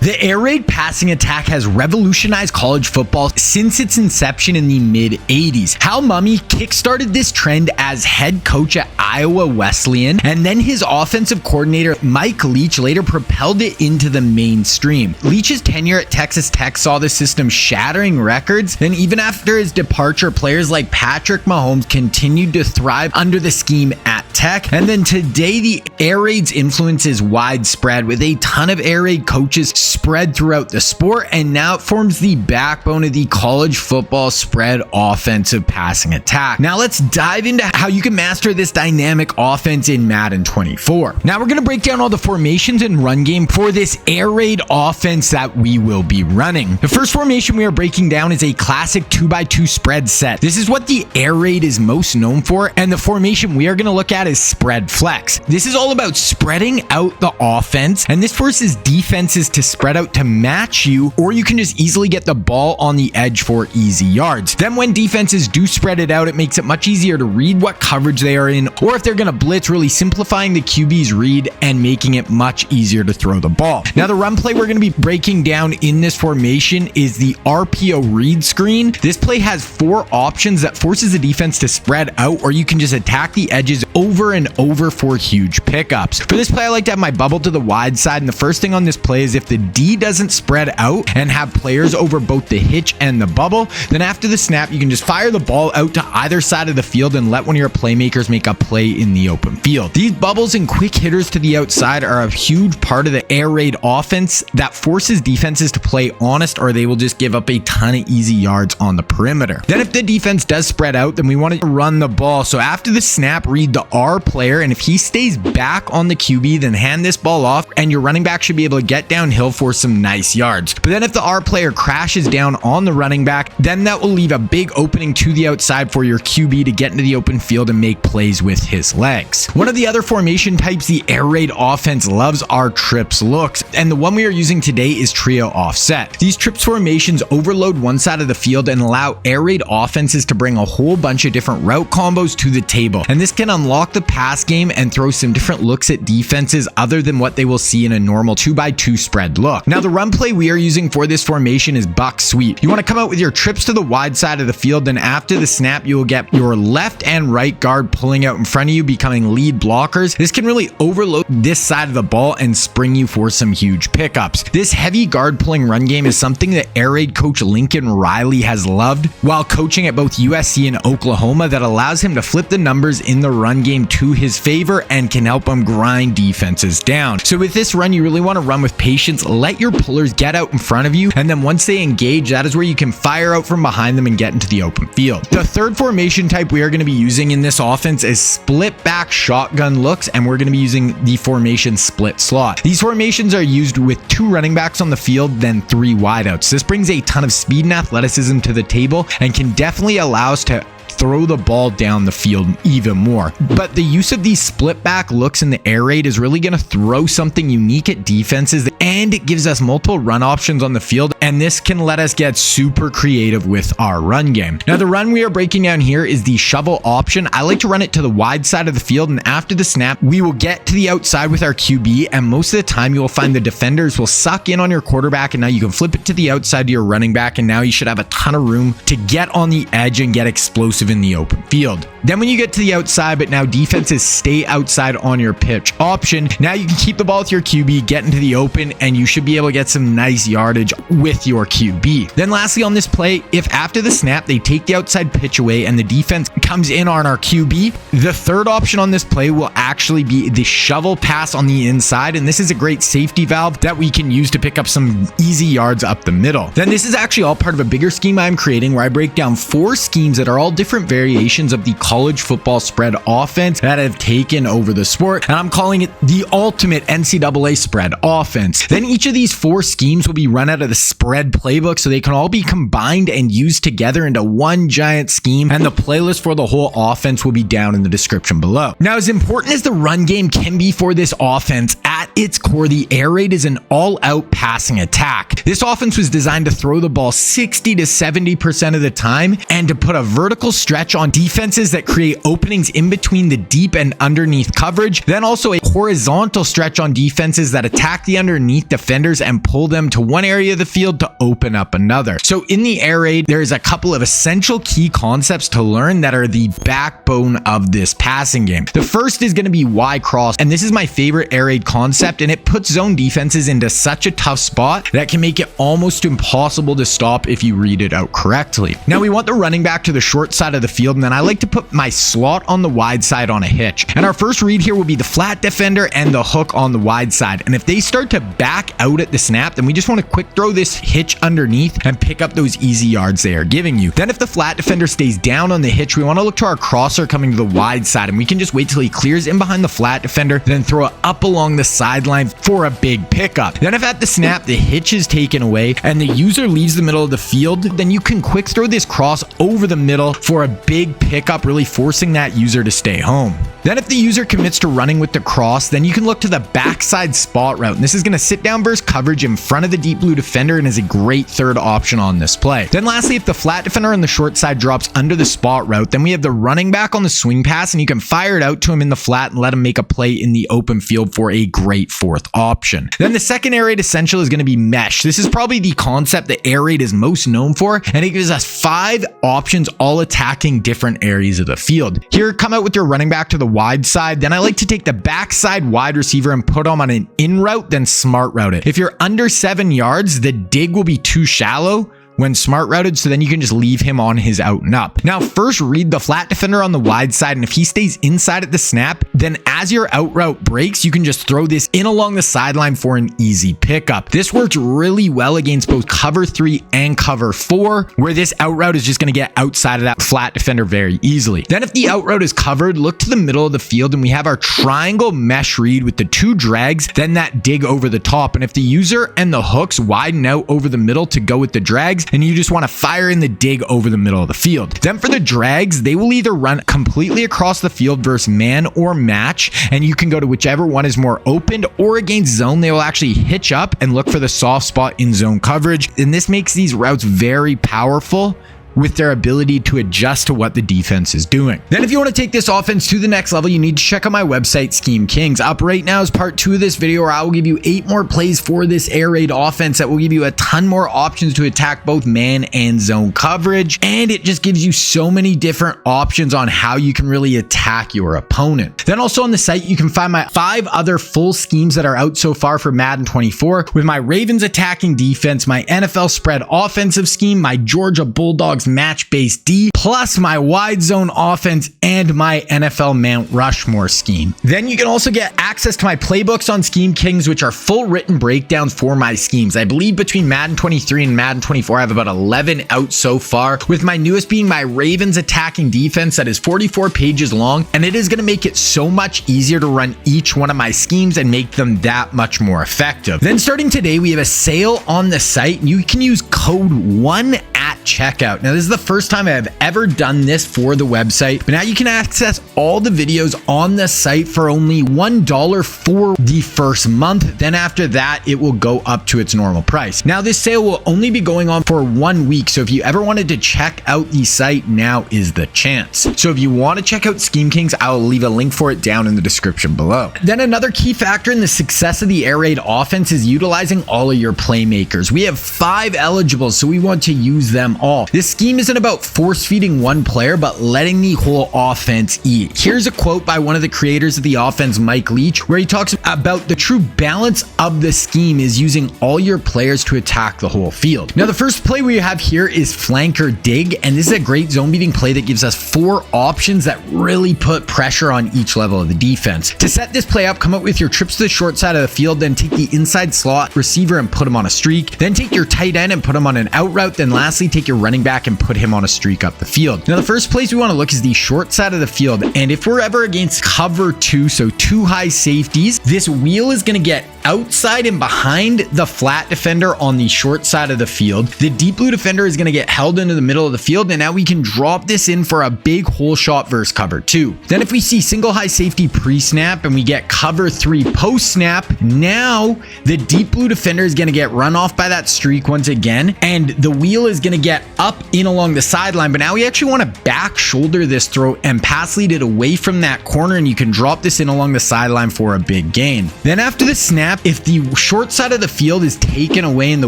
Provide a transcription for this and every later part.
The air raid passing attack has revolutionized college football since its inception in the mid-80s. Hal Mumme kickstarted this trend as head coach at Iowa Wesleyan, and then his offensive coordinator Mike Leach later propelled it into the mainstream. Leach's tenure at Texas Tech saw the system shattering records, and even after his departure, players like Patrick Mahomes continued to thrive under the scheme at Tech. And then today, the air raid's influence is widespread, with a ton of air raid coaches spread throughout the sport, and now it forms the backbone of the college football spread offensive passing attack. Now let's dive into how you can master this dynamic offense in Madden 24. Now we're going to break down all the formations and run game for this air raid offense that we will be running. The first formation we are breaking down is a classic 2x2 spread set. This is what the air raid is most known for, and the formation we are going to look at is spread flex. This is all about spreading out the offense, and this forces defenses to spread out to match you, or you can just easily get the ball on the edge for easy yards. Then when defenses do spread it out, it makes it much easier to read what coverage they are in, or if they're going to blitz, really simplifying the QB's read and making it much easier to throw the ball. Now the run play we're going to be breaking down in this formation is the RPO read screen. This play has 4 options that forces the defense to spread out, or you can just attack the edges over and over for huge pickups. For this play, I like to have my bubble to the wide side, and the first thing on this play is if the D doesn't spread out and have players over both the hitch and the bubble, then after the snap, you can just fire the ball out to either side of the field and let one of your playmakers make a play in the open field. These bubbles and quick hitters to the outside are a huge part of the air raid offense that forces defenses to play honest, or they will just give up a ton of easy yards on the perimeter. Then if the defense does spread out, then we want to run the ball. So after the snap, read the R player, and if he stays back on the QB, then hand this ball off, and your running back should be able to get downhill for some nice yards. But then if the R player crashes down on the running back, then that will leave a big opening to the outside for your QB to get into the open field and make plays with his legs. One of the other formation types the air raid offense loves are trips looks, and the one we are using today is trio offset. These trips formations overload one side of the field and allow air raid offenses to bring a whole bunch of different route combos to the table, and this can unlock the pass game and throw some different looks at defenses other than what they will see in a normal 2x2 spread look. Now the run play we are using for this formation is buck sweep. You want to come out with your trips to the wide side of the field, then after the snap you will get your left and right guard pulling out in front of you, becoming lead blockers. This can really overload this side of the ball and spring you for some huge pickups. This heavy guard pulling run game is something that air raid coach Lincoln Riley has loved while coaching at both USC and Oklahoma, that allows him to flip the numbers in the run game to his favor and can help him grind defenses down. So with this run, you really want to run with patience, let your pullers get out in front of you, and then once they engage, that is where you can fire out from behind them and get into the open field. The third formation type we are going to be using in this offense is split back shotgun looks, and we're going to be using the formation split slot. These formations are used with 2 running backs on the field, then 3 wideouts. This brings a ton of speed and athleticism to the table and can definitely allow us to throw the ball down the field even more. But the use of these split back looks in the air raid is really going to throw something unique at defenses, and it gives us multiple run options on the field, and this can let us get super creative with our run game. Now the run we are breaking down here is the shovel option. I like to run it to the wide side of the field, and after the snap we will get to the outside with our QB, and most of the time you will find the defenders will suck in on your quarterback, and now you can flip it to the outside to your running back, and now you should have a ton of room to get on the edge and get explosive in the open field. Then when you get to the outside, but now defenses stay outside on your pitch option, now you can keep the ball with your QB, get into the open, and you should be able to get some nice yardage with your QB. Then lastly on this play, if after the snap they take the outside pitch away and the defense comes in on our QB, the third option on this play will actually be the shovel pass on the inside, and this is a great safety valve that we can use to pick up some easy yards up the middle. Then this is actually all part of a bigger scheme I'm creating where I break down 4 schemes that are all different variations of the college football spread offense that have taken over the sport, and I'm calling it the ultimate NCAA spread offense. Then each of these 4 schemes will be run out of the Spread Playbook, so they can all be combined and used together into one giant scheme, and the playlist for the whole offense will be down in the description below. Now, as important as the run game can be for this offense, at its core, the air raid is an all-out passing attack. This offense was designed to throw the ball 60 to 70% of the time and to put a vertical stretch on defenses that create openings in between the deep and underneath coverage, then also a horizontal stretch on defenses that attack the underneath defenders and pull them to one area of the field to open up another. So in the air raid, there's a couple of essential key concepts to learn that are the backbone of this passing game. The first is going to be Y cross, and this is my favorite air raid concept, and it puts zone defenses into such a tough spot that can make it almost impossible to stop if you read it out correctly. Now we want the running back to the short side of the field, and then I like to put my slot on the wide side on a hitch. And our first read here will be the flat defender and the hook on the wide side. And if they start to back out at the snap, then we just want to quick throw this hitch underneath and pick up those easy yards they are giving you. Then if the flat defender stays down on the hitch, we want to look to our crosser coming to the wide side, and we can just wait till he clears in behind the flat defender, then throw it up along the sideline for a big pickup. Then if at the snap the hitch is taken away and the user leaves the middle of the field, then you can quick throw this cross over the middle for a big pickup, really forcing that user to stay home. Then if the user commits to running with the cross, then you can look to the backside spot route. And this is going to sit down versus coverage in front of the deep blue defender and is a great third option on this play. Then lastly, if the flat defender on the short side drops under the spot route, then we have the running back on the swing pass, and you can fire it out to him in the flat and let him make a play in the open field for a great fourth option. Then the second air raid essential is going to be mesh. This is probably the concept that air raid is most known for, and it gives us 5 options all attacking different areas of the field. Here, come out with your running back to the wide side. Then I like to take the backside wide receiver and put him on an in route, then smart route it. If you're under 7 yards, the dig will be too shallow when smart routed, so then you can just leave him on his out and up. Now first read the flat defender on the wide side, and if he stays inside at the snap, then as your out route breaks, you can just throw this in along the sideline for an easy pickup. This works really well against both cover 3 and cover 4, where this out route is just going to get outside of that flat defender very easily. Then if the out route is covered, look to the middle of the field, and we have our triangle mesh read with the 2 drags, then that dig over the top. And if the user and the hooks widen out over the middle to go with the drags, and you just want to fire in the dig over the middle of the field. Then for the drags, they will either run completely across the field versus man or match, and you can go to whichever one is more opened, or against zone, they will actually hitch up and look for the soft spot in zone coverage. And this makes these routes very powerful with their ability to adjust to what the defense is doing. Then if you want to take this offense to the next level, you need to check out my website, Scheme Kings. Up right now is part 2 of this video, where I will give you 8 more plays for this air raid offense that will give you a ton more options to attack both man and zone coverage. And it just gives you so many different options on how you can really attack your opponent. Then also on the site, you can find my 5 other full schemes that are out so far for Madden 24, with my Ravens attacking defense, my NFL spread offensive scheme, my Georgia Bulldogs match-based D, plus my wide zone offense and my NFL Mount Rushmore scheme. Then you can also get access to my playbooks on Scheme Kings, which are full written breakdowns for my schemes. I believe between Madden 23 and Madden 24, I have about 11 out so far, with my newest being my Ravens attacking defense that is 44 pages long, and it is going to make it so much easier to run each one of my schemes and make them that much more effective. Then starting today, we have a sale on the site, and you can use code 1 at checkout. Now, this is the first time I have ever done this for the website, but now you can access all the videos on the site for only $1 for the first month. Then after that, it will go up to its normal price. Now, this sale will only be going on for 1 week, so if you ever wanted to check out the site, now is the chance. So if you want to check out Scheme Kings, I will leave a link for it down in the description below. Then another key factor in the success of the air raid offense is utilizing all of your playmakers. We have 5 eligible, so we want to use them all. This scheme isn't about force feeding one player, but letting the whole offense eat. Here's a quote by one of the creators of the offense, Mike Leach, where he talks about the true balance of the scheme is using all your players to attack the whole field. Now, the first play we have here is flanker dig, and this is a great zone beating play that gives us 4 options that really put pressure on each level of the defense. To set this play up, come up with your trips to the short side of the field, then take the inside slot receiver and put him on a streak, then take your tight end and put him on an out route, then lastly take take your running back and put him on a streak up the field. Now, the first place we want to look is the short side of the field. And if we're ever against cover 2, so 2 high safeties, this wheel is going to get outside and behind the flat defender on the short side of the field. The deep blue defender is going to get held into the middle of the field, and now we can drop this in for a big hole shot versus cover 2. Then if we see single high safety pre-snap and we get cover 3 post-snap, now the deep blue defender is going to get run off by that streak once again, and the wheel is going to get up in along the sideline. But now we actually want to back shoulder this throw and pass lead it away from that corner, and you can drop this in along the sideline for a big gain. Then after the snap, if the short side of the field is taken away and the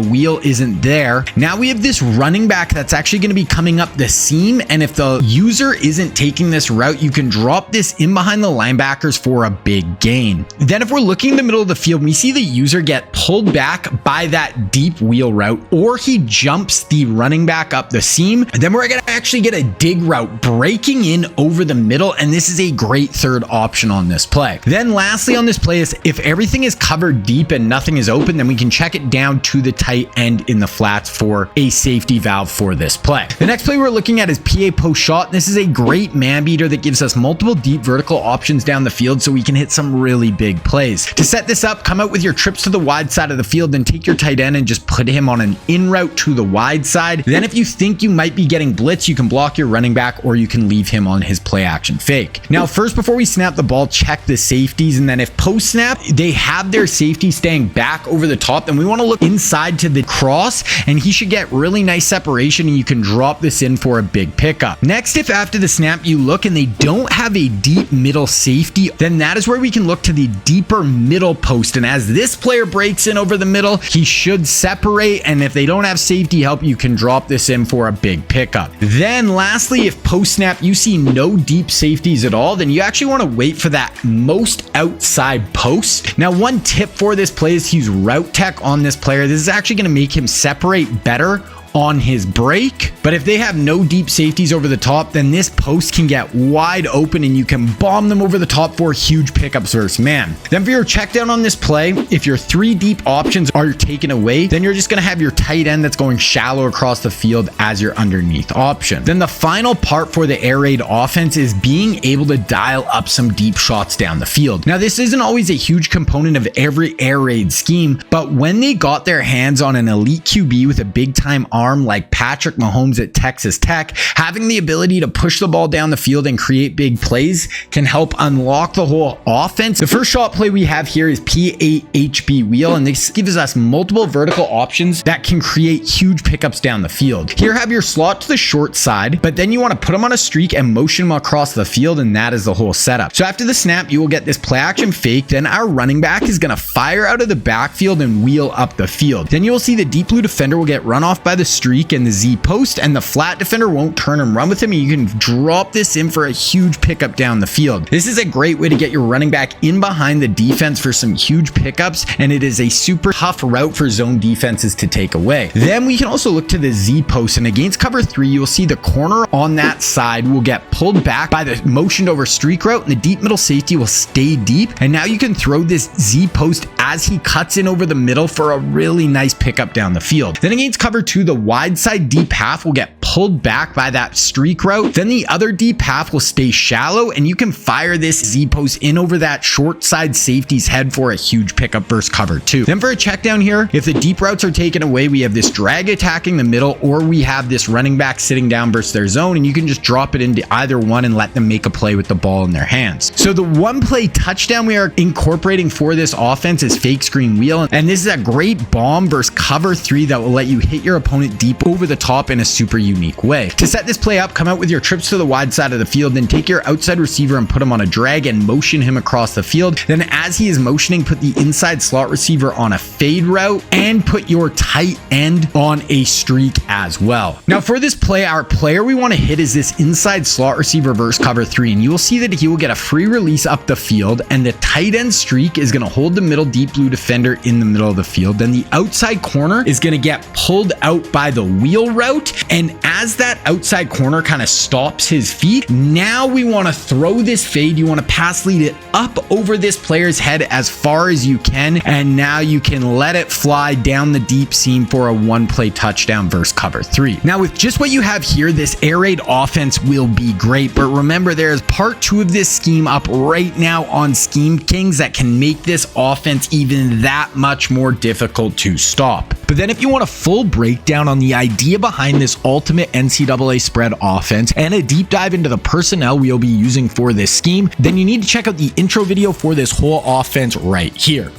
wheel isn't there, now we have this running back that's actually going to be coming up the seam, and if the user isn't taking this route, you can drop this in behind the linebackers for a big gain. Then if we're looking in the middle of the field, we see the user get pulled back by that deep wheel route, or he jumps the running back up the seam, and then we're going to actually get a dig route breaking in over the middle, and this is a great third option on this play. Then lastly on this play is if everything is covered deep and nothing is open, then we can check it down to the tight end in the flats for a safety valve for this play. The next play we're looking at is PA post shot. This is a great man beater that gives us multiple deep vertical options down the field so we can hit some really big plays. To set this up, come out with your trips to the wide side of the field, then take your tight end and just put him on an in route to the wide side. Then if you think you might be getting blitz, you can block your running back or you can leave him on his play action fake. Now first, before we snap the ball, check the safeties, and then if post snap they have their safety staying back over the top, then we want to look inside to the cross, and he should get really nice separation, and you can drop this in for a big pickup. Next, if after the snap you look and they don't have a deep middle safety, then that is where we can look to the deeper middle post, and as this player breaks in over the middle, he should separate, and if they don't have safety help, you can drop this in for a big pickup. Then lastly, if post snap you see no deep safeties at all, then you actually want to wait for that most outside post. Now one tip for this play is to use route tech on this player. This is actually going to make him separate better on his break, but if they have no deep safeties over the top, then this post can get wide open and you can bomb them over the top for huge pickups versus man. Then for your check down on this play, if your 3 deep options are taken away, then you're just going to have your tight end that's going shallow across the field as your underneath option. Then the final part for the air raid offense is being able to dial up some deep shots down the field. Now this isn't always a huge component of every air raid scheme, but when they got their hands on an elite QB with a big time arm like Patrick Mahomes at Texas Tech, having the ability to push the ball down the field and create big plays can help unlock the whole offense. The first shot play we have here is PAHB wheel, and this gives us multiple vertical options that can create huge pickups down the field. Here have your slot to the short side, but then you want to put him on a streak and motion him across the field, and that is the whole setup. So after the snap, you will get this play action fake, then our running back is going to fire out of the backfield and wheel up the field. Then you will see the deep blue defender will get run off by the streak and the Z post, and the flat defender won't turn and run with him, and you can drop this in for a huge pickup down the field. This is a great way to get your running back in behind the defense for some huge pickups, and it is a super tough route for zone defenses to take away. Then we can also look to the Z post, and against cover 3, you will see the corner on that side will get pulled back by the motioned over streak route, and the deep middle safety will stay deep, and now you can throw this Z post as he cuts in over the middle for a really nice pickup down the field. Then against cover 2, the wide side deep half will get pulled back by that streak route. Then the other deep half will stay shallow, and you can fire this Z post in over that short side safety's head for a huge pickup versus cover 2. Then for a check down here, if the deep routes are taken away, we have this drag attacking the middle, or we have this running back sitting down versus their zone, and you can just drop it into either one and let them make a play with the ball in their hands. So the one play touchdown we are incorporating for this offense is fake screen wheel, and this is a great bomb versus cover 3 that will let you hit your opponent deep over the top in a super unique way. To set this play up, come out with your trips to the wide side of the field, then take your outside receiver and put him on a drag and motion him across the field. Then as he is motioning, put the inside slot receiver on a fade route and put your tight end on a streak as well. Now for this play, our player we want to hit is this inside slot receiver versus cover 3, and you will see that he will get a free release up the field, and the tight end streak is going to hold the middle deep blue defender in the middle of the field. Then the outside corner is going to get pulled out by the wheel route, and as that outside corner kind of stops his feet, now we want to throw this fade. You want to pass lead it up over this player's head as far as you can, and now you can let it fly down the deep seam for a one-play touchdown versus cover 3. Now, with just what you have here, this air raid offense will be great, but remember, there is part 2 of this scheme up right now on Scheme Kings that can make this offense even that much more difficult to stop. But then if you want a full breakdown on the idea behind this ultimate NCAA spread offense and a deep dive into the personnel we'll be using for this scheme, then you need to check out the intro video for this whole offense right here.